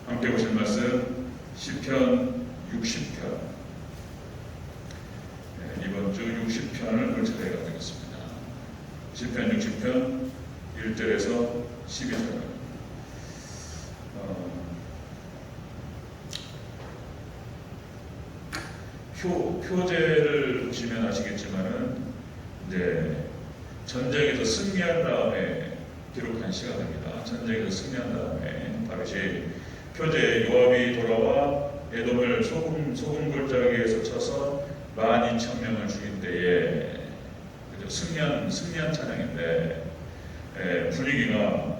함께 보실 말씀 시편 60편. 이번 주 60편을 볼 차례가 되겠습니다. 시편 60편 1절에서 12절. 표제를 보시면 아시겠지만은 이제 전쟁에서 승리한 다음에 기록한 시간입니다. 전쟁에서 승리한 다음에 당시 표제 요압이 돌아와 에돔을 소금 골짜기에서 쳐서 12,000명을 죽인 때에 승리한 찬양인데 분위기가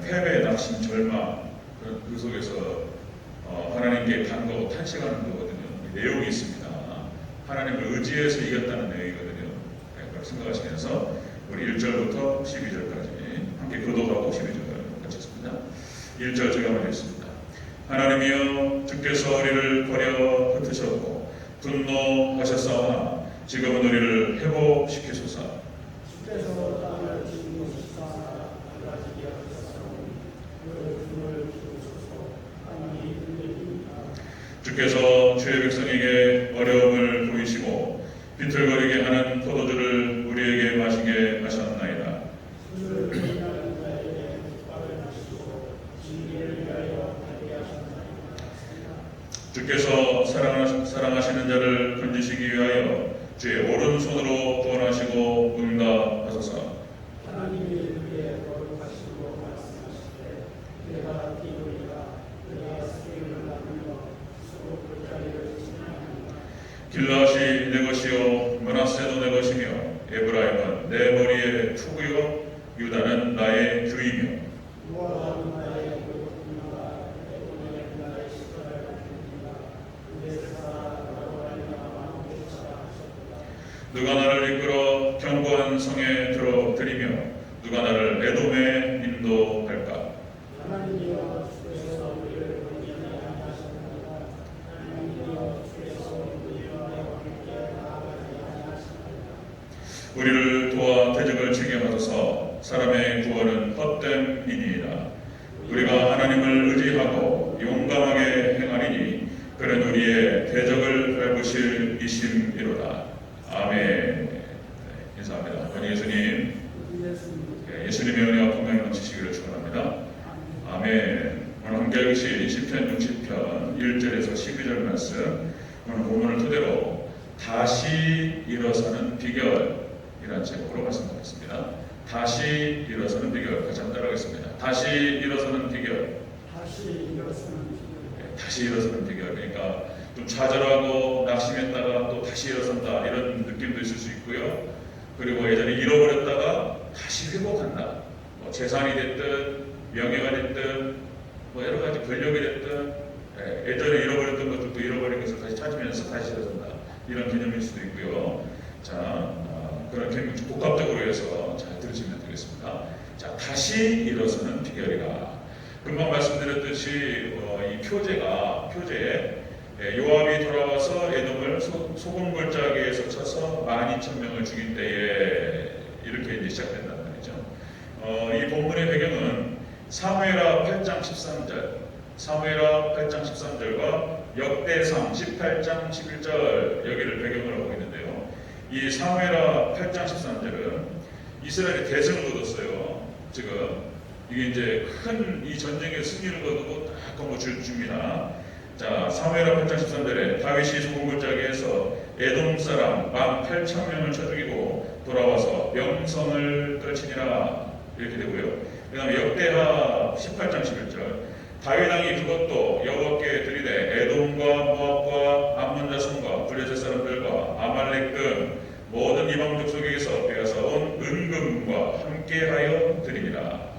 패배, 낙심, 절망 그 속에서 하나님께 간구하고 탄식하는 거거든요. 내용이 있습니다. 하나님을 의지해서 이겼다는 내용이거든요. 그걸 생각하시면서 우리 1절부터 12절까지 함께 교독하고 12절 같이 했습니다. 1절 제가 먼저 했습니다. 하나님이여, 주께서 우리를 버려 흩으셨고 분노하셨사오나 지금은 우리를 회복시키소서. 주께서 땅을 짓누시사 갈라지게 하셨사오니 그 분을 주소서. 하나님이 흔들립니다. 주께서 주의 백성에게 어려움을 보이시고 비틀거리게 하는 포도주를 우리에게 마시게 하셨나이다. 주를 경외하는 자에게 복받을 하시고 진리를 위하여 달게 하셨나이다. 주께서 사랑하시는 자를 건지시기 위하여 주의 오른손으로 구원하시고 응답하소서. 하나님이 우리의 거룩하시고 말씀하시되 내가 뛰노리라. 내가 수리를 나누며 소금 골짜기를 지나가리라. 길라시 내 것이요 므낫세도 내 것이며 에브라임은 내 머리의 투구요 유다는 나의 규이며 모압은 나의 고국이라. 에돔은 나의 시절입니다. 그의 사라라고 말미암아 쫓아하셨도다. 누가 나를 이끌어 견고한 성에 들어들이며 누가 나를 에돔에 인도할까. 하나님이여, 주께서 우리를 건지지 아니하셨나이다. 하나님이여, 주께서 우리와 함께 나아가지 아니하셨나이다. 우리를 도와 대적을 치게 하소서. 사람의 구원은 헛됨이니이다. 우리가 하나님을 의지하고 용감하게 행하리니 그는 우리의 대적을 밟으실 이심이로다. 아멘. 인사합니다. 원희 예수님, 예수님의 은혜와 평강이 넘치시기를 축원합니다. 아멘. 오늘 함께 하신 시편 60편 1절에서 12절 말씀, 오늘 본문을 토대로 다시 일어서는 비결이라는 제목으로 말씀드리겠습니다. 다시 일어서는 비결, 같이 한번 따라하겠습니다. 다시 일어서는 비결. 다시 일어서는 비결. 다시 일어서는 비결. 그러니까 좀 좌절하고 낙심했다가 또 다시 일어선다, 이런 느낌도 있을 수 있고요. 그리고 예전에 잃어버렸다가 다시 회복한다. 뭐 재산이 됐든 명예가 됐든 뭐 여러 가지 권력이 됐든 예전에 잃어버렸던 것들도 잃어버린 것을 다시 찾으면서 다시 일어선다, 이런 개념일 수도 있고요. 자, 그런 개념 복합적으로 해서 잘 들으시면 되겠습니다. 자, 다시 일어서는 비결이라. 금방 말씀드렸듯이 이 표제에 요압이 돌아와서 에돔을 소금 골짜기에서 쳐서 12,000명을 죽인 때에 이렇게 이제 시작된다는 말이죠. 이 본문의 배경은 사무엘하 8장 13절, 사무엘하 8장 13절과 역대상 18장 11절 여기를 배경으로 하고 있는데요. 이 사무엘하 8장 13절은 이스라엘이 대승을 거뒀어요. 지금 이게 이제 큰 이 전쟁의 승리를 거두고 딱 건거줄 줍니다. 자, 사무엘하 8장 13절에 다윗이 소금 골짜기에서 에돔 사람 18,000명을 쳐 죽이고 돌아와서 명성을 떨치니라, 이렇게 되고요. 그 다음에 역대하 18장 11절, 다윗 왕이 그것도 여호와께 드리되 에돔과 모압과 암몬 자손과 블레셋 사람들과 아말렉 등 모든 이방 족속에게서 빼앗아온 은금과 함께하여 드리니라.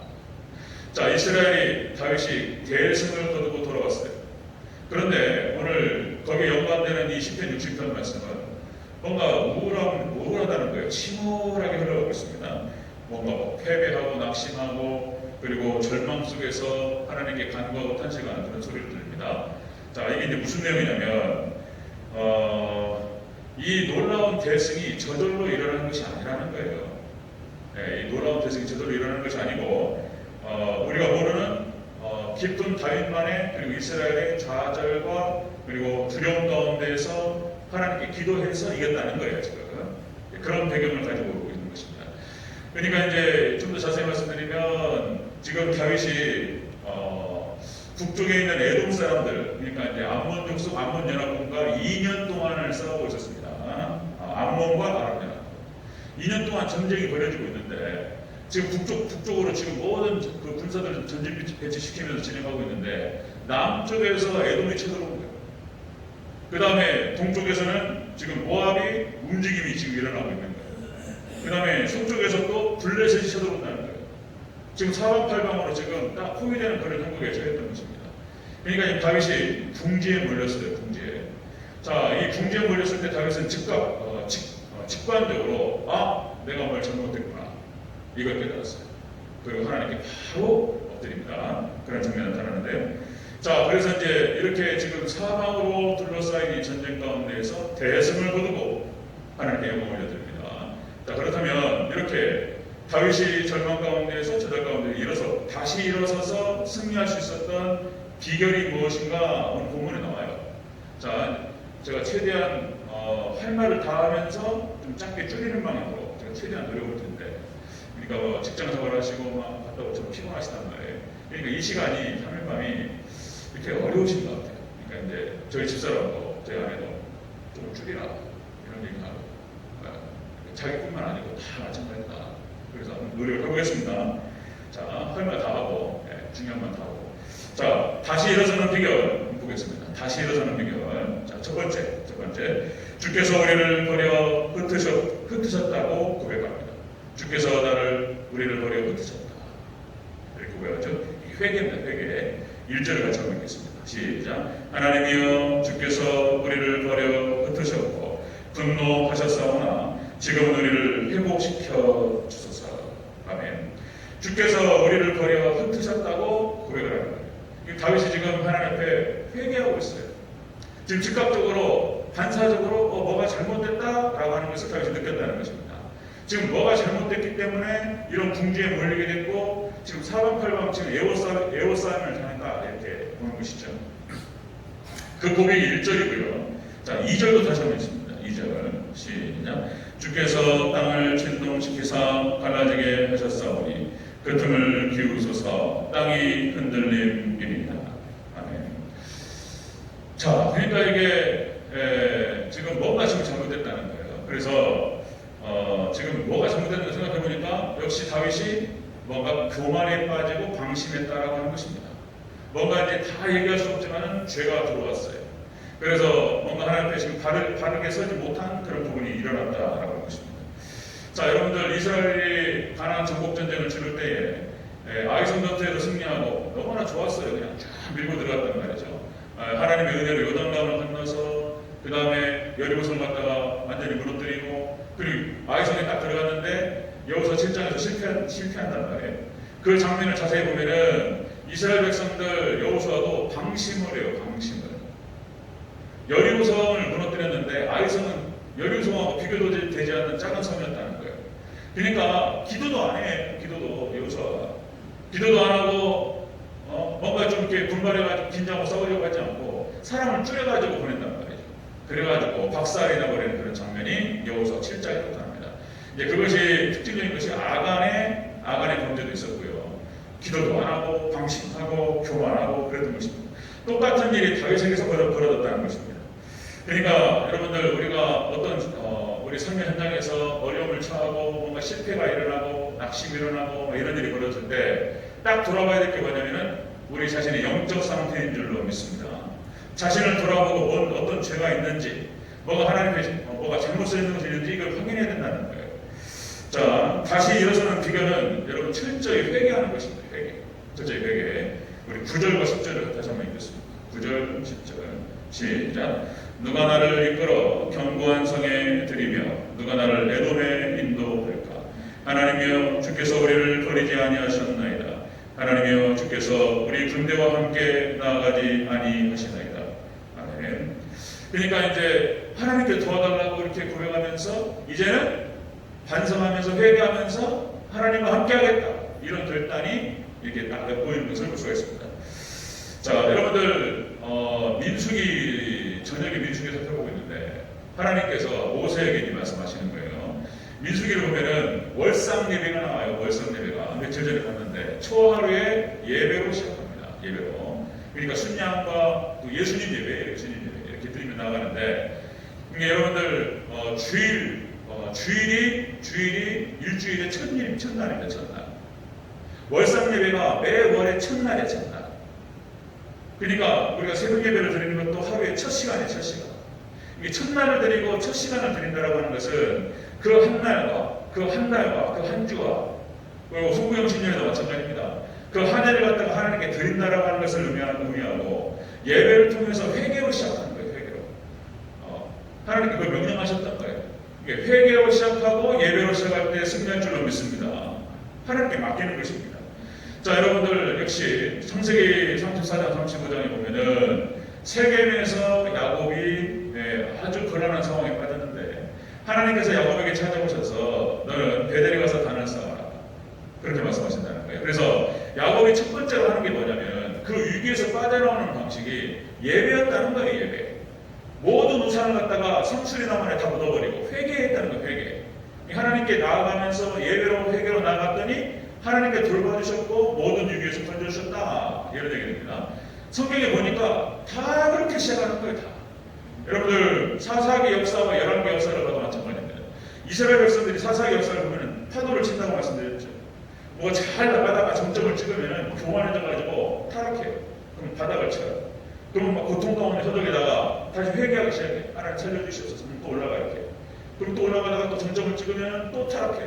자, 이스라엘이 다윗이 대승을 거두고 돌아왔어요. 그런데 오늘 거기에 연관되는 이 시편 60편 말씀은 뭔가 우울하다는 거예요. 침울하게 흘러가고 있습니다. 뭔가 패배하고 낙심하고 그리고 절망 속에서 하나님께 간구하고 탄식하는 그런 소리를 들립니다. 자, 이게 이제 무슨 내용이냐면 이 놀라운 대승이 저절로 일어나는 것이 아니라는 거예요. 이 놀라운 대승이 저절로 일어나는 것이 아니고 우리가 모르는 깊은 다윗만의 그리고 이스라엘의 좌절과 그리고 두려움 가운데에서 하나님께 기도해서 이겼다는 거예요. 지금 그런 배경을 가지고 있는 것입니다. 그러니까 이제 좀 더 자세히 말씀드리면 지금 다윗이 북쪽에 있는 에돔 사람들, 그러니까 이제 암몬 족속 암몬 연합군과 2년 동안을 싸우고 있었습니다. 암몬과 아람 연합군 2년 동안 전쟁이 벌어지고 있는데 지금 북쪽으로 지금 모든 그 군사들을 전진 배치시키면서 진행하고 있는데 남쪽에서 에돔이 쳐들어온 거예요. 그 다음에 동쪽에서는 지금 모압이 움직임이 지금 일어나고 있는 거예요. 그 다음에 서쪽에서 또 블레셋이 쳐들어온다는 거예요. 지금 사방팔방으로 지금 딱 포위되는 그런 형국에 처했던 것입니다. 그러니까 이 다윗이 궁지에 몰렸어요. 궁지에. 자, 이 궁지에 몰렸을 때 다윗은 직관적으로 내가 뭘 잘못했구나 이걸 깨달았어요. 그리고 하나님께 바로 엎드립니다. 그런 장면이 나타나는데, 자, 그래서 이제 이렇게 지금 사방으로 둘러싸인 이 전쟁 가운데에서 대승을 거두고 하나님께 영광을 올려드립니다. 자, 그렇다면 이렇게 다윗이 절망 가운데에서 저절 가운데 다시 일어서서 승리할 수 있었던 비결이 무엇인가 오늘 본문에 나와요. 자, 제가 최대한 할 말을 다 하면서 좀 짧게 줄이는 방향으로 제가 최대한 노력을 텐데, 그러니까 직장 생활 하시고 막 갔다 오고 좀 피곤하시단 말이에요. 그러니까 이 시간이 3일 밤이 이렇게 어려우신 것 같아요. 그러니까 이제 저희 집사람도 제 아내도 좀 줄이라 이런 얘기하고, 자기뿐만 아니고 다 마찬가지다. 그래서 한번 노력을 해보겠습니다. 자, 할 말 다 하고, 중요한 말 다 하고. 자, 다시 일어서는 비결 보겠습니다. 다시 일어서는 비결. 자, 첫 번째. 주께서 우리를 버려 흩으셨다고 고백합니다. 주께서 우리를 버려 흩으셨다. 이렇게 고백하죠. 회개입니다. 회개. 1절을 같이 한번 읽겠습니다. 시작. 하나님이여, 주께서 우리를 버려 흩으셨고 분노하셨사오나 지금은 우리를 회복시켜 주소서. 아멘. 주께서 우리를 버려 흩으셨다고 고백을 하는 거예요. 다윗이 지금 하나님 앞에 회개하고 있어요. 지금 즉각적으로 반사적으로 뭐가 잘못됐다라고 하는 것을 다윗이 느꼈다는 것입니다. 지금 뭐가 잘못됐기 때문에 이런 궁지에 몰리게 됐고 지금 사방팔방 지금 애워싸움을 당했다 이렇게 보는 것이죠. 그 고백이 1절이고요. 자, 2절도 다시 한번 있습니다. 2절 시작. 주께서 땅을 진동시키사 갈라지게 하셨사오니 그 틈을 기우소서. 땅이 흔들림이니이다. 아멘. 자, 그러니까 이게 지금 뭔가 지금 잘못됐다는 거예요. 그래서 지금 뭐가 잘못됐는가 생각해보니까 역시 다윗이 뭔가 교만에 빠지고 방심했다라고 하는 것입니다. 뭔가 이제 다 얘기할 수 없지만 죄가 들어왔어요. 그래서 뭔가 하나님 앞에 지금 바르게 서지 못한 그런 부분이 일어났다라고 하는 것입니다. 자, 여러분들 이스라엘이 가나안 정복 전쟁을 치를 때에 아이성 전투에서 승리하고 너무나 좋았어요. 그냥 쫙 밀고 들어갔단 말이죠. 하나님의 은혜로 요단강을 건너서 그 다음에 여리고성을 갖다가 완전히 무너뜨리고 그리고 아이성에 딱 들어갔는데 여호수아 7장에서 실패한단 말이에요. 그 장면을 자세히 보면은 이스라엘 백성들 여호수아도 방심을 해요. 방심을. 여리고성을 무너뜨렸는데 아이성은 여리고성하고 비교도 되지 않는 작은 섬이었다는 거예요. 그러니까 기도도 안 해. 기도도 여호수아가 기도도 안 하고 뭔가 좀 이렇게 분발해가지고 긴장하고 싸우려고 하지 않고 사람을 줄여가지고 보낸단 말이죠. 그래가지고 박살이 나버리는 그런 장면이 여호수아 7장에 나타납니다. 이제 그것이 특징적인 것이 아간의 범죄도 있었고요. 기도도 안 하고 방심하고 교만하고 그랬던 것입니다. 똑같은 일이 다윗에게서 벌어졌다는 것입니다. 그러니까 여러분들 우리가 우리 삶의 현장에서 어려움을 처하고 뭔가 실패가 일어나고 낙심이 일어나고 이런 일이 벌어질 때 딱 돌아봐야 될 게 뭐냐면은 우리 자신의 영적 상태인 줄로 믿습니다. 자신을 돌아보고 어떤 죄가 있는지 뭐가 잘못되어 있는 것이 있는지 이걸 확인해야 된다는 거예요. 자, 다시 일어서는 비결은 여러분 철저히 회개하는 것입니다. 회개. 철저히 회개. 우리 9절과 10절을 다시 한번 읽겠습니다. 9절, 10절. 시작. 누가 나를 이끌어 견고한 성에 들이며 누가 나를 에돔에 인도할까? 하나님이여, 주께서 우리를 버리지 아니하셨나이다. 하나님이여, 주께서 우리 군대와 함께 나아가지 아니하시나이다. 아멘. 그러니까 이제 하나님께 도와달라고 이렇게 고백하면서 이제는 반성하면서 회개하면서 하나님과 함께하겠다. 이런 결단이 이렇게 딱 보이는 것을 볼 수가 있습니다. 하나님께서 모세에게 말씀하시는 거예요. 민수기를 보면은 월상 예배가 나와요. 월상 예배가 며칠 전에 봤는데 초하루에 예배로 시작합니다. 예배로. 그러니까 순양과 또 예수님 예배, 예수님 예배 이렇게 드리며 나가는데 여러분들 주일이 일주일의 첫날입니다. 첫날. 월상 예배가 매월의 첫날이야. 첫날. 그러니까 우리가 새벽 예배를 드리는 것도 하루의 첫 시간이에요. 첫 시간. 이게 첫날을 드리고 첫 시간을 드린다라고 하는 것은 그 한 날과 그 한 주와 그리고 소구영신년에도 마찬가지입니다. 그 한 해를 갖다가 하나님께 드린다라고 하는 것을 의미하고 예배를 통해서 회개로 시작하는 거예요. 회개로. 하나님께 그걸 명령하셨던 거예요. 이게 회개로 시작하고 예배로 시작할 때 승리할 줄로 믿습니다. 하나님께 맡기는 것입니다. 자, 여러분들 역시 창세기 34장 35장에 보면은 세겜에서 야곱이 아주 곤란한 상황에 빠졌는데 하나님께서 야곱에게 찾아오셔서 너는 베델에 가서 단을 쌓아라. 그렇게 말씀하신다는 거예요. 그래서 야곱이 첫 번째로 하는 게 뭐냐면 그 위기에서 빠져나오는 방식이 예배였다는 거예요. 예배. 모든 우상을 갖다가 성수리나무 안에 다 묻어버리고 회개했다는 거예요. 회개. 하나님께 나아가면서 예배로 회개로 나아갔더니 하나님께 돌봐주셨고 모든 위기에서 건져주셨다. 이런 얘기 됩니다. 성경에 보니까 다 그렇게 시작하는 거예요. 다. 여러분들 사사기 역사와 열왕기 역사를 봐도 마찬가지입니다. 이스라엘 백성들이 사사기 역사를 보면 파도를 친다고 말씀드렸죠. 뭐가 잘 나가다가 정점을 찍으면 교만해져가지고 타락해요. 그럼 바닥을 쳐요. 그럼 막 고통 가운데 허덕이다가 다시 회개하기 시작해. 하나님 살려주시옵소서. 또 올라가 이렇게. 그럼 또 올라가다가 또 정점을 찍으면 또 타락해.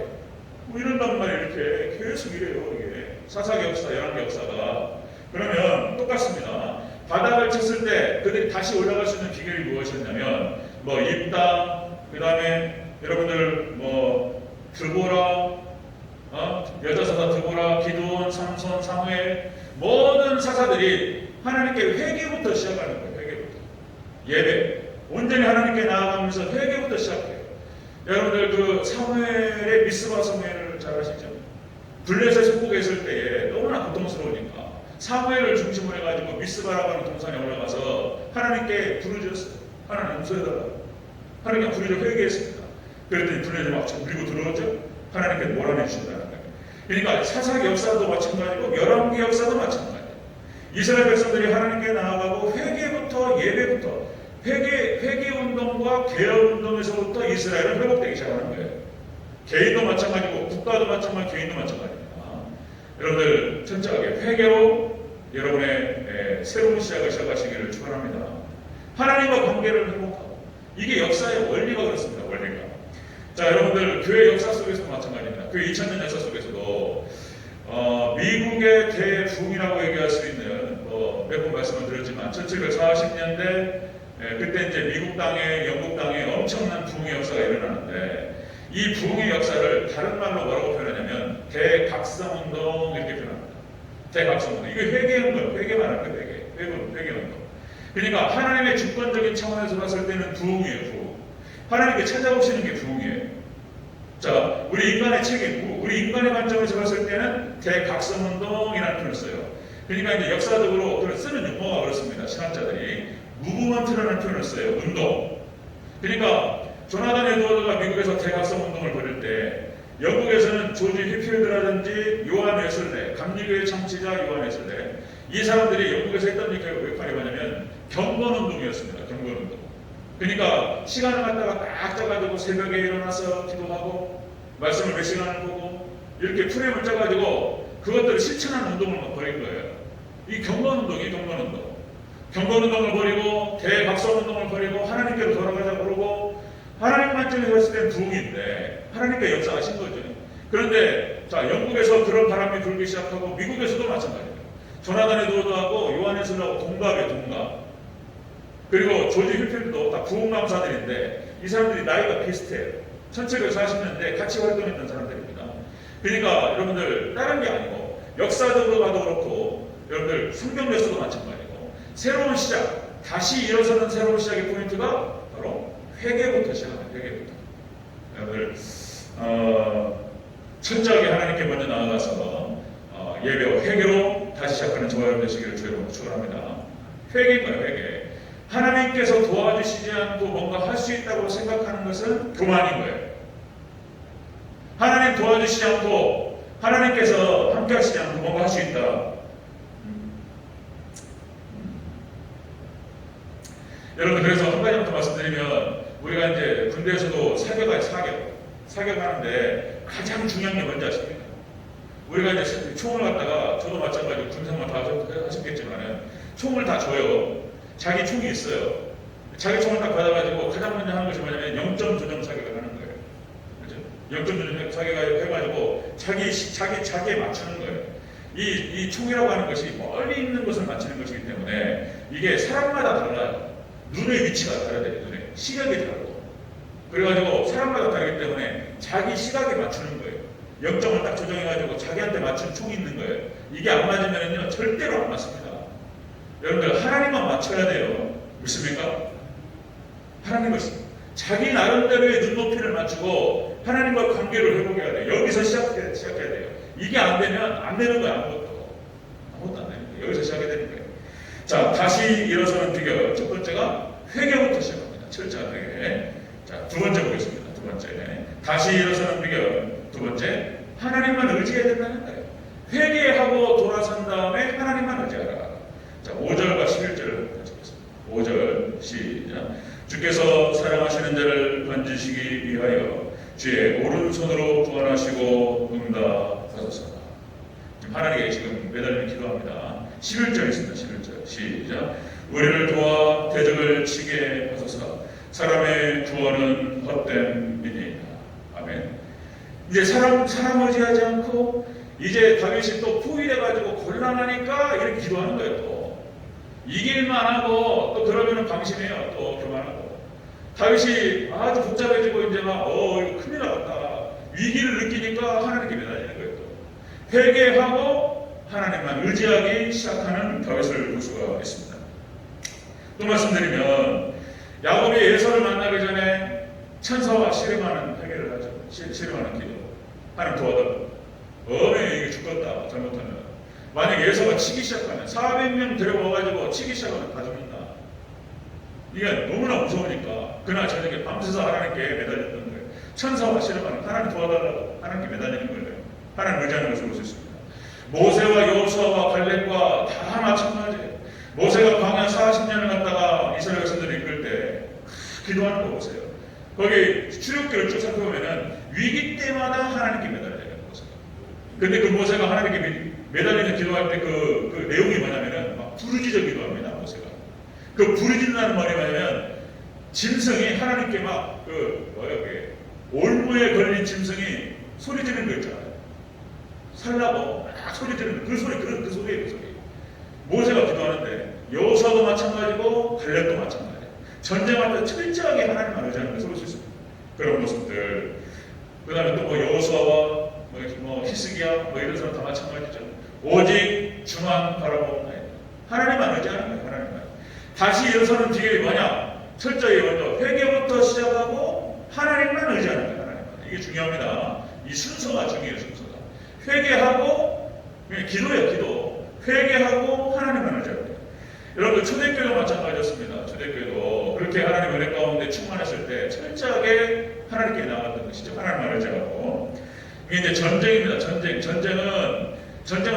뭐 이런단 말이에요. 이렇게 계속 이래요. 이게 사사기 역사, 열왕기 역사가. 그러면 똑같습니다. 바닥을 쳤을 때 그들이 다시 올라갈 수 있는 비결이 무엇이었냐면 뭐 입다, 그 다음에 여러분들 뭐 드보라, 여자 사사 드보라, 기드온, 삼손, 사무엘 모든 사사들이 하나님께 회개부터 시작하는 거예요. 회개부터. 예배. 온전히 하나님께 나아가면서 회개부터 시작해요. 여러분들 그 사무엘의 미스바 사무엘을 잘 아시죠? 블레셋 속국에 있을 때에 너무나 고통스러우니까 사무엘을 중심으로 해가지고 미스바라고 하는 동산에 올라가서 하나님께 부르짖었어요. 하나님 용서해달라고. 하나님께 부르짖어 회개했습니다. 그랬더니 블레셋 막 밀고 들어오죠. 하나님께 몰아내 주신다는 거예요. 그러니까 사사기 역사도 마찬가지고 열왕기 역사도 마찬가지예요. 이스라엘 백성들이 하나님께 나아가고 회개부터 예배부터 회개 운동과 개혁 운동에서부터 이스라엘은 회복되기 시작하는 거예요. 개인도 마찬가지고 국가도 마찬가지고 개인도 마찬가지입니다. 여러분들 철저하게 회개로 여러분의 새로운 시작을 시작하시기를 축원합니다. 하나님과 관계를 회복하고 이게 역사의 원리가 그렇습니다. 원리가. 자, 여러분들 교회 역사 속에서도 마찬가지입니다. 교회 2000년 역사 속에서도 미국의 대부흥이라고 얘기할 수 있는 몇 번 말씀을 드렸지만 1740년대 그때 이제 미국 땅에 영국 땅에 엄청난 부흥의 역사가 일어나는데 이 부흥의 역사를 다른 말로 뭐라고 표현하냐면 대각성운동 이렇게 표현합니다. 대각성운동. 이거 회개운동, 회개 말하는 거예요. 회개운동. 그러니까 하나님의 주권적인 차원에서 봤을 때는 부흥이에요. 부흥. 하나님께 찾아오시는 게 부흥이에요. 자, 우리 인간의 책임, 우리 인간의 관점에서 봤을 때는 대각성운동이라는 표현을 써요. 그러니까 이제 역사적으로 그걸 쓰는 용어가 그렇습니다. 신학자들이 무브먼트라는 표현을 써요. 운동. 그러니까 조나단 에드워드가 미국에서 대각성 운동을 벌일 때 영국에서는 조지 휘필드라든지 요한 웨슬레, 감리교의 창시자 요한 웨슬레 이 사람들이 영국에서 했던 역할이 뭐냐면 경건운동이었습니다. 경건운동. 그러니까 시간을 갖다가 딱 짜가지고 새벽에 일어나서 기도하고 말씀을 몇 시간을 보고 이렇게 프레임을 짜가지고 그것들을 실천하는 운동을 막 벌인 거예요. 이 경건운동이 경건운동. 경건운동을 벌이고 대각성운동을 벌이고 하나님께로 돌아가자 그러고 하나님 관점에서 봤을 땐 부흥인데 하나님께 역사하신 거죠. 그런데 자, 영국에서 그런 바람이 불기 시작하고 미국에서도 마찬가지예요. 조나단 에드워드하고 요한 웨슬레하고 동갑이에요. 동갑. 그리고 조지 휘필드도 다 부흥감사들인데 이 사람들이 나이가 비슷해요. 1740년대 같이 활동했던 사람들입니다. 그러니까 여러분들 다른 게 아니고 역사적으로 봐도 그렇고 여러분들 성경에서도 마찬가지고 새로운 시작, 다시 일어서는 새로운 시작의 포인트가 바로 회개부터 시작합니다. 회개부터. 여러분들 철저하게 하나님께 먼저 나아가서 예배와 회개로 다시 시작하는 저와 여러분 되시기를 주의 이름으로 축원합니다. 회개인 거예요. 회개. 하나님께서 도와주시지 않고 뭔가 할 수 있다고 생각하는 것은 교만인 거예요. 하나님 도와주시지 않고 하나님께서 함께 하시지 않고 뭔가 할 수 있다. 여러분, 그래서 한 가지만 더 말씀드리면, 우리가 이제 군대에서도 사격하는데 가장 중요한 게 뭔지 아십니까? 우리가 이제 총을 갖다가, 저도 마찬가지로 군생활 다 하셨겠지만 총을 다 줘요. 자기 총이 있어요. 자기 총을 딱 받아가지고 가장 먼저 하는 것이 뭐냐면 0점 조정 사격을 하는 거예요. 그죠? 0점 조정 사격을 해가지고 자기에 맞추는 거예요. 이 총이라고 하는 것이 멀리 있는 것을 맞추는 것이기 때문에 이게 사람마다 달라요. 눈의 위치가 다르야 돼요. 눈의 시각이 다르고. 그래가지고 사람마다 다르기 때문에 자기 시각에 맞추는 거예요. 0점을 딱 조정해가지고 자기한테 맞춘 총이 있는 거예요. 이게 안 맞으면요 절대로 안 맞습니다. 여러분들, 하나님만 맞춰야 돼요. 믿습니까? 하나님 것이 자기 나름대로의 눈높이를 맞추고 하나님과 관계를 회복해야 돼요. 여기서 시작해야 돼요. 이게 안 되면 안 되는 거예요. 아무것도 안 되는 거예요. 여기서 시작해야 되는 거예요. 자, 다시 일어서는 비결. 첫 번째가 회개부터 시작합니다. 철저한 회개. 자, 두 번째 보겠습니다. 두 번째. 다시 일어서는 비결. 두 번째, 하나님만 의지해야 된다는 거예요. 회개하고 돌아선 다음에 하나님만 의지하라. 자, 5절과 11절을 같이 보겠습니다. 5절 시작. 주께서 사랑하시는 자를 건지시기 위하여 주의 오른손으로 구원하시고 응답하소서. 하나님께 지금 매달리며 기도합니다. 11절 있습니다. 11절 시작. 우리를 도와 대적을 치게 하소서. 사람의 구원은 헛된 믿음이다. 아멘. 이제 사람 의지하지 않고 이제 다윗이 또 포위해가지고 곤란하니까 이렇게 기도하는 거예요. 또 이길만 하고 또 그러면은 방심해요. 또 교만하고. 다윗이 아주 복잡해지고 이제 막 이거 큰일 나갔다. 위기를 느끼니까 하나님께 매달리는 거예요. 또 회개하고 하나님만 의지하기 시작하는 다윗을 볼 수가 있습니다. 또 말씀드리면 야곱이 에서를 만나기 전에 천사와 씨름하는 회개를 하죠. 씨름하는 기도. 하나님 도와달라고. 이게 죽었다. 잘못하면. 만약 에서가 치기 시작하면 400명 데려와가지고 치기 시작하면 다 죽는다. 이게 너무나 무서우니까 그날 저녁에 밤새서 하나님께 매달렸던 거예요. 천사와 씨름하는 하나님 도와달라고 하나님께 매달리는 거예요. 하나님 의지하는 것을 볼 수 있습니다. 모세와 여호수아와 갈렙과 다 마찬가지예요. 모세가 광야 40년을 갔다가 이스라엘 백성들을 이끌 때 기도하는 거 보세요. 거기 출애굽기를 쭉 살펴보면은 위기 때마다 하나님께 매달려요. 모세가. 근데 그 모세가 하나님께 매달리는 기도할 때 그 내용이 뭐냐면은 막 부르짖어 기도합니다. 모세가. 그 부르짖는다는 말이 뭐냐면 짐승이 하나님께 막 올무에 걸린 짐승이 소리 지르는 거 있잖아요. 살라고 막 소리 지르는 그 소리예요. 그 소리. 모세가 기도하는데 여호수아도 마찬가지고 갈렙도 마찬가지예요. 전쟁할 때 철저하게 하나님만 의지하는 것을 볼 수 있습니다. 그런 모습들. 그 다음에 또 여호수아와 히스기야 이런 사람 다 마찬가지죠. 오직 주만 바라보는 거예요. 하나님만 의지하는 거예요. 하나님만. 다시 일어서는 비결이 뭐냐? 철저히 먼저 회개부터 시작하고 하나님만 의지하는 거예요. 하나님만. 이게 중요합니다. 이 순서가 중요해요. 순서가. 회개하고 기도예요. 기도. 회개하고 하나님만 의지하는 거예요. 여러분 초대교회도 마찬가지였습니다. 초대교회도 그렇게 하나님 은혜 가운데 충만했을 때 철저하게 하나님께 나갔던 것이죠. 하나님만 의지하고. 이게 이제 전쟁입니다. 전쟁은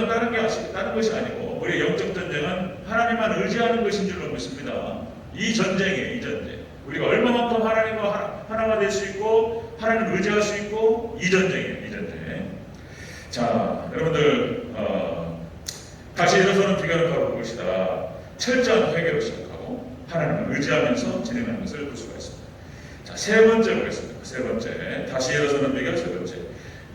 다른 것이 아니고 우리의 영적 전쟁은 하나님만 의지하는 것인 줄로 믿습니다. 이 전쟁이에요. 이 전쟁. 우리가 얼마만큼 하나님과 하나가 될 수 있고 하나님을 의지할 수 있고 이 전쟁이에요. 이 전쟁. 자, 여러분들 다시 일어서는 비결을 바로 그것이다. 철저한 회개로 시작하고 하나님을 의지하면서 진행하는 것을 볼 수가 있습니다. 자, 세 번째 보겠습니다. 세 번째. 다시 일어서는 비결 세 번째.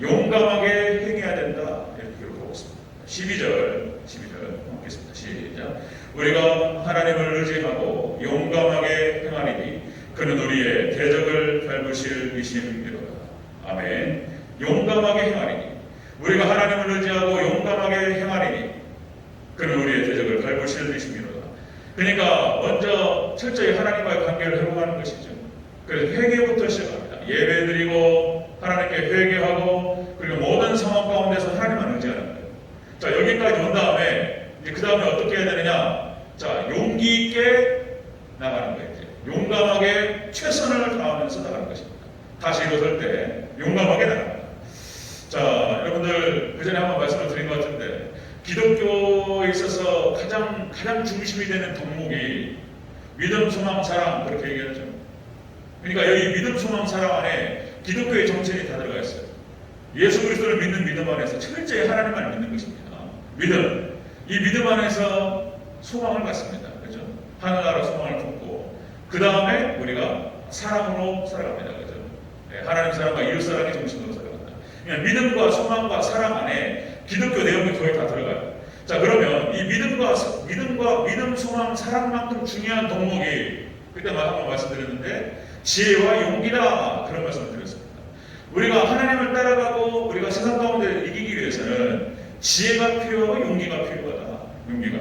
용감하게 행해야 된다. 이렇게 기록하고 있습니다. 12절 보겠습니다. 시작. 우리가 하나님을 의지하고 용감하게 행하리니 그는 우리의 대적을 밟으실 이심이로다. 아멘. 용감하게 행하리니 우리가 하나님을 의지하고 용감하게 행하리니 그는 우리의 대적을 밟으실 이심이로다. 그러니까 먼저 철저히 하나님과의 관계를 회복하는 것이죠. 그래서 회개부터 시작합니다. 예배드리고 하나님께 회개하고 그리고 모든 상황 가운데서 하나님만 의지하는 거예요. 자, 여기까지 온 다음에 이제 그 다음에 어떻게 해야 되느냐? 자, 용기 있게 다시 일어설 때 용감하게 나갑니다. 자, 여러분들 그 전에 한번 말씀을 드린 것 같은데 기독교에 있어서 가장 중심이 되는 덕목이 믿음, 소망, 사랑 그렇게 얘기하죠. 그러니까 여기 믿음, 소망, 사랑 안에 기독교의 정체이 다 들어가 있어요. 예수 그리스도를 믿는 믿음 안에서 철저히 하나님만 믿는 것입니다. 믿음, 이 믿음 안에서 소망을 갖습니다. 그죠? 하늘나라 소망을 품고 그 다음에 우리가 사랑으로 살아갑니다. 그죠? 네, 하나님 사랑과 이웃 사랑의 정신으로 살아간다. 그러니까 믿음과 소망과 사랑 안에 기독교 내용이 거의 다 들어가요. 자, 그러면 이 믿음, 소망, 사랑만큼 중요한 덕목이 그때 한번 말씀드렸는데 지혜와 용기다 그런 말씀을 드렸습니다. 우리가 하나님을 따라가고 우리가 세상 가운데 이기기 위해서는 지혜가 필요하고 용기가 필요하다. 용기가.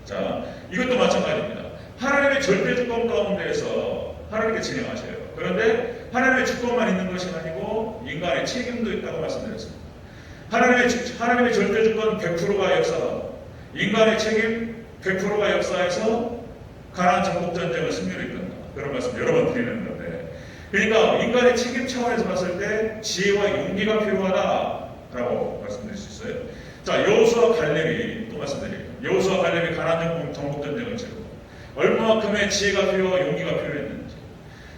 자, 이것도 마찬가지입니다. 하나님의 절대 주권 가운데에서 하나님께 진행하셔요. 그런데 하나님의 주권만 있는 것이 아니고 인간의 책임도 있다고 말씀드렸습니다. 하나님의 절대 주권 100%가 역사하고 인간의 책임 100%가 역사해서 가나안 정복 전쟁을 승리로 이끈다. 그런 말씀 여러 번 드리는 건데, 그러니까 인간의 책임 차원에서 봤을 때 지혜와 용기가 필요하다라고 말씀드릴 수 있어요. 자, 여호수아 갈렙이 또 말씀드려요. 여호수아 갈렙이 가나안 정복 전쟁을 치르고 얼마만큼의 지혜가 필요하고 용기가 필요했는지.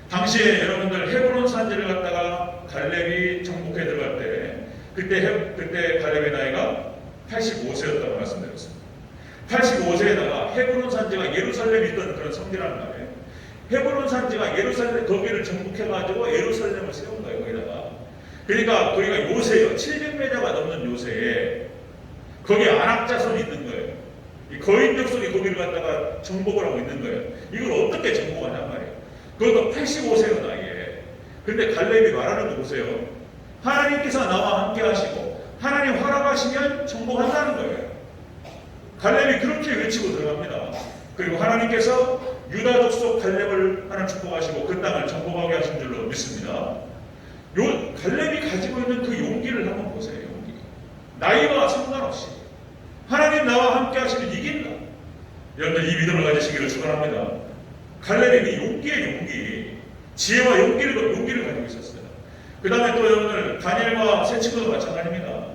당시에 여러분들 헤브론 산지를 갖다가 갈렙이 정복해 들어갈 때 그때 갈렙의 나이가 85세였다고 말씀드렸습니다. 85세에다가 헤브론 산지가 예루살렘에 있던 그런 성지라는 말이에요. 헤브론 산지가 예루살렘 거기를 정복해가지고 예루살렘을 세운 거예요. 거기다가. 그러니까 거기가 요새요. 700m가 넘는 요새에 거기에 안악자손이 있는 거예요. 이 거인 족속이 거기를 갖다가 정복을 하고 있는 거예요. 이걸 어떻게 정복하냔 말이에요. 그것도 85세의 나이에. 근데 갈렙이 말하는 거 보세요. 하나님께서 나와 함께 하시고 하나님 허락하시면 정복한다는 거예요. 갈렙이 그렇게 외치고 들어갑니다. 그리고 하나님께서 유다 족속 갈렙을 하나님 축복하시고 그 땅을 정복하게 하신 줄로 믿습니다. 요 갈렙이 가지고 있는 그 용기를 한번 보세요. 용기. 나이와 상관없이 하나님 나와 함께 하시면 이긴다. 여러분들 이 믿음을 가지시기를 축원합니다. 갈렙이 용기의 용기, 지혜와 용기를 가지고 있었어요. 그 다음에 또 여러분들 다니엘과 세 친구도 마찬가지입니다.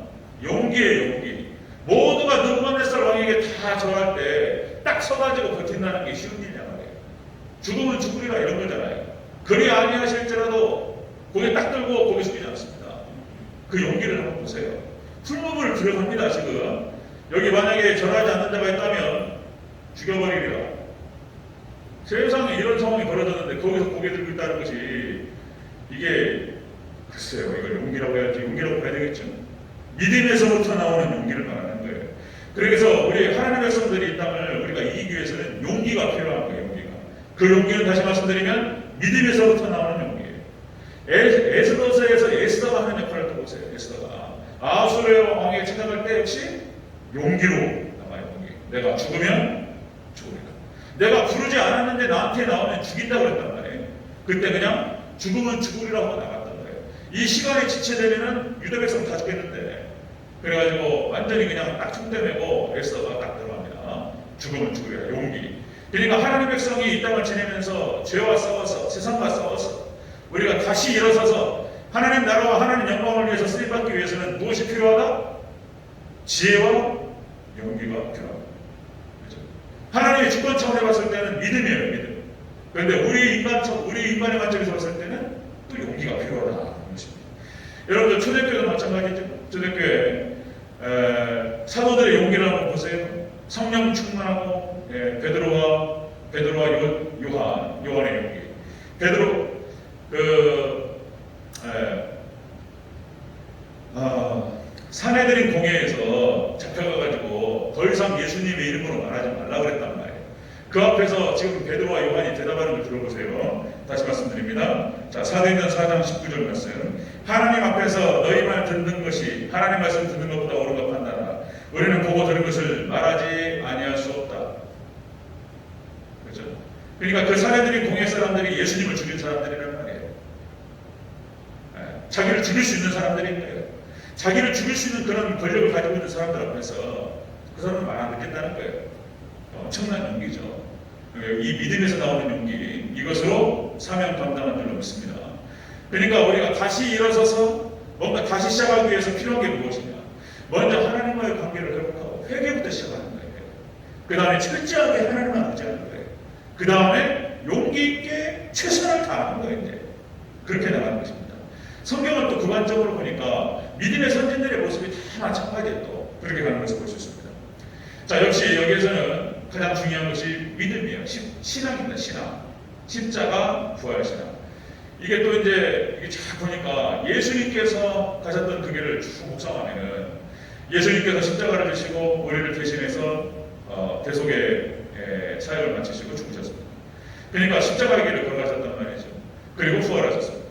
용기의 용기. 모두가 느부갓네살 왕에게 다 절할 때 딱 서가지고 버틴다는 게 쉬운 일이냐 말이에요. 죽으면 죽으리라 이런 거잖아요. 그리 아니하실지라도 고개 딱 들고 고개 숙이지 않습니다. 그 용기를 한번 보세요. 풀무불 들어갑니다. 지금 여기 만약에 절하지 않는 자가 있다면 죽여버리리라. 세상에 이런 상황이 벌어졌는데 거기서 고개 들고 있다는 것이 이게 글쎄요, 이걸 용기라고 해야지, 용기라고 해야 되겠죠. 믿음에서부터 나오는 용기를 말하는 거예요. 그래서 우리 하나님의 백성들이 이 땅을 우리가 이기기 위해서는 용기가 필요한 거예요. 용기가. 그 용기는 다시 말씀드리면 믿음에서부터 나오는 용기예요. 에스더서에서 에스더가 하는 역할을 또 보세요. 에스더가 아수르 왕에게 찾아갈 때 역시 용기로 나가요. 용기. 내가 죽으면 죽으리라. 내가 부르지 않았는데 나한테 나오면 죽인다고 그랬단 말이에요. 그때 그냥 죽으면 죽으리라고 나갔단 말이에요. 이 시간이 지체되면은 유다 백성 다 죽겠는데, 그래가지고 완전히 그냥 딱 총대매고 에스더가 딱 들어갑니다. 죽으면 죽으리라. 용기. 그러니까 하나님 백성이 이 땅을 지내면서 죄와 싸워서 세상과 싸워서 우리가 다시 일어서서 하나님 나라와 하나님 영광을 위해서 쓰임받기 위해서는 무엇이 필요하다? 지혜와 용기가 필요합니다. 그렇죠? 하나님의 주권 차원에 봤을 때는 믿음이에요. 믿음. 그런데 우리 인간의 관점에서 봤을 때는 또 용기가 필요하다. 여러분들 초대교회도 마찬가지죠. 초대교회 사도들의 용기를 한번 보세요. 성령 충만하고 베드로와 요한의 용기. 베드로 사내들인 공회에서 잡혀가가지고 더 이상 예수님의 이름으로 말하지 말라고 그랬단 말이에요. 그 앞에서 지금 베드로와 요한이 대답하는 걸 들어보세요. 다시 말씀드립니다. 자, 사도행전 4장 19절 말씀. 하나님 앞에서 너희 말 듣는 것이 하나님 말씀 듣는 것보다 옳은 것 판단하라. 우리는 보고 들은 것을 말하지 아니할 수 없다. 그렇죠? 그러니까 그 사내들인 공회 사람들이 예수님을 죽인 사람들이란 말이에요. 자기를 죽일 수 있는 사람들인 거예요. 자기를 죽일 수 있는 그런 권력을 가지고 있는 사람들 앞에서 그 사람은 말 안 듣겠다는 거예요. 엄청난 용기죠. 이 믿음에서 나오는 용기, 이것으로 사명 감당한 줄로 믿습니다. 그러니까 우리가 다시 일어서서 뭔가 다시 시작하기 위해서 필요한 게 무엇이냐? 먼저 하나님과의 관계를 회복하고 회개부터 시작하는 거예요. 그 다음에 철저하게 하나님만 의지하는 거예요. 그 다음에 용기 있게 최선을 다하는 거예요. 이제 그렇게 나가는 것입니다. 성경을 또 주관적으로 보니까 믿음의 선진들의 모습이 다 마찬가지에 또 그렇게 가는 것을 볼 수 있습니다. 자, 역시 여기에서는 가장 중요한 것이 믿음이에요. 신앙입니다. 신앙. 십자가, 부활 신앙. 이게 또 이제 이게 쫙 보니까 예수님께서 가셨던 그 길을 쭉 묵상하면은 예수님께서 십자가를 지시고 우리를 대신해서 대속의 사역을 마치시고 죽으셨습니다. 그러니까 십자가의 길을 걸어가셨단 말이죠. 그리고 부활하셨습니다.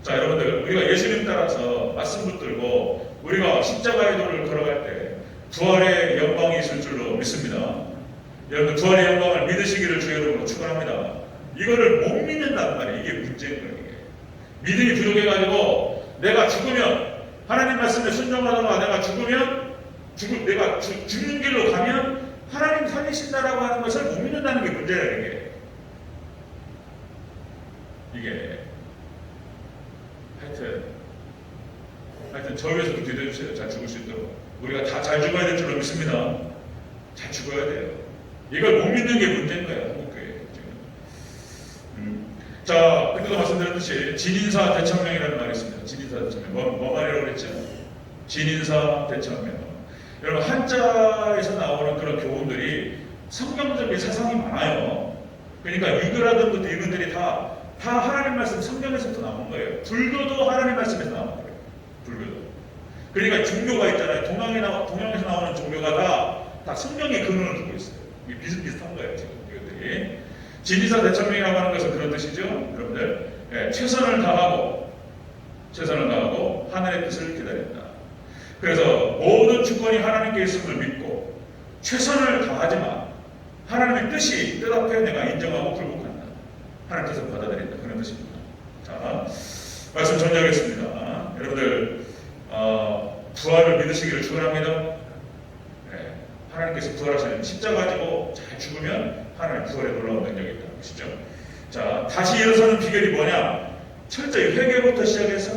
자, 여러분들 우리가 예수님 따라서 말씀 붙들고 우리가 십자가의 도를 걸어갈 때 부활의 영광이 있을 줄로 믿습니다. 여러분 부활의 영광을 믿으시기를 주의 이름으로 축원합니다. 이거를 못 믿는단 말이에요. 이게 문제인 거예요. 이게. 믿음이 부족해가지고 내가 죽으면 하나님 말씀에 순종하다가 내가 죽으면 내가 죽는 길로 가면 하나님 살리신다라고 하는 것을 못 믿는다는 게 문제예요. 이게 하여튼 저 위해서도 기도해 주세요. 잘 죽을 수 있도록. 우리가 다 잘 죽어야 될 줄로 믿습니다. 잘 죽어야 돼요. 이걸 못 믿는 게 문제인 거예요. 자, 그때도 말씀드렸듯이 진인사 대천명이라는 말이 있습니다. 진인사 대천명. 뭐 말이라고 그랬죠? 진인사 대천명. 여러분 한자에서 나오는 그런 교훈들이 성경적인 사상이 많아요. 그러니까 유교라든가 이분들이 다 하나님 말씀 성경에서부터 나온 거예요. 불교도 하나님 말씀에서 나온 거예요. 불교도. 그러니까 종교가 있잖아요. 동양에서 나오는 종교가 다 성경의 근원을 두고 있어요. 이게 비슷비슷한 거예요. 지금 이것들이. 진리사 대천명이라고 하는 것은 그런 뜻이죠. 여러분들 최선을 다하고 하늘의 뜻을 기다린다. 그래서 모든 주권이 하나님께 있음을 믿고 최선을 다하지만 하나님의 뜻이 뜻 앞에 내가 인정하고 굴복한다. 하나님 뜻을 받아들인다. 그런 뜻입니다. 자, 말씀 정리하겠습니다. 여러분들 부활을 믿으시기를 축원합니다. 하나님께서 부활하시는 십자가 가지고 잘 죽으면 하나님 부활에 놀라운 능력이 있다는 것이죠. 자, 다시 일어서는 비결이 뭐냐? 철저히 회개부터 시작해서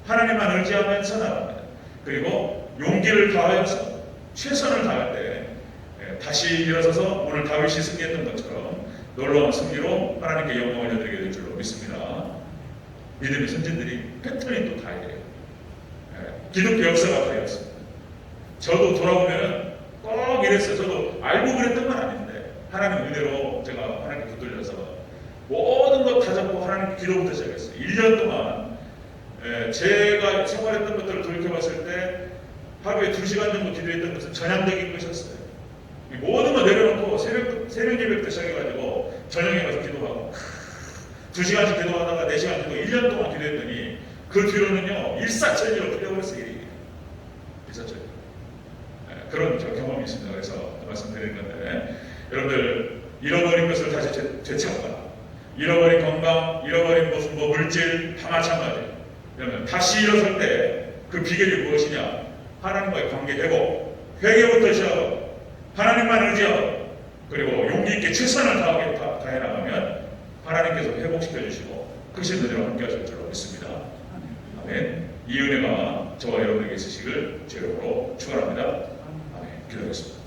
하나님만 의지하면서 나갑니다. 그리고 용기를 다하여서 최선을 다할 때 다시 일어서서 오늘 다윗이 승리했던 것처럼 놀라운 승리로 하나님께 영광을 여드리게 될 줄로 믿습니다. 믿음의 선진들이 패턴이 또 다 이래요. 기독교 역사가 다 이렇습니다. 저도 돌아보면 꼭 이랬어요. 저도 알고 그랬던 건 아닌데 하나님 은혜로 제가 하나님께 붙들려서 모든 것 다 잡고 하나님 기도부터 시작했어요. 1년 동안 제가 생활했던 것들을 돌이켜봤을 때 하루에 2시간 정도 기도했던 것은 전향적인 것이었어요. 모든 거 내려놓고 새벽 예배부터 시작해가지고 저녁에 가서 기도하고 2시간씩 기도하다가 4시간 기도 1년 동안 기도했더니 그 뒤로는요 일사천리로 풀려버렸어요. 일사천리. 그런 경험이 있습니다. 그래서 말씀드리는 건데 여러분들 잃어버린 것을 다시 되찾거나 잃어버린 건강, 잃어버린 무슨 물질 다 마찬가지예요. 그러면 다시 일어설 때 그 비결이 무엇이냐? 하나님과의 관계 회복, 회개부터 시작하고 하나님만 의지하고 그리고 용기 있게 최선을 다해 나가면 하나님께서 회복시켜 주시고 크신 은혜로 함께 하실 줄로 믿습니다. 아멘. 이 은혜가 저와 여러분에게 있으시길 주의 이름으로 축원합니다. 아멘. 기도하겠습니다.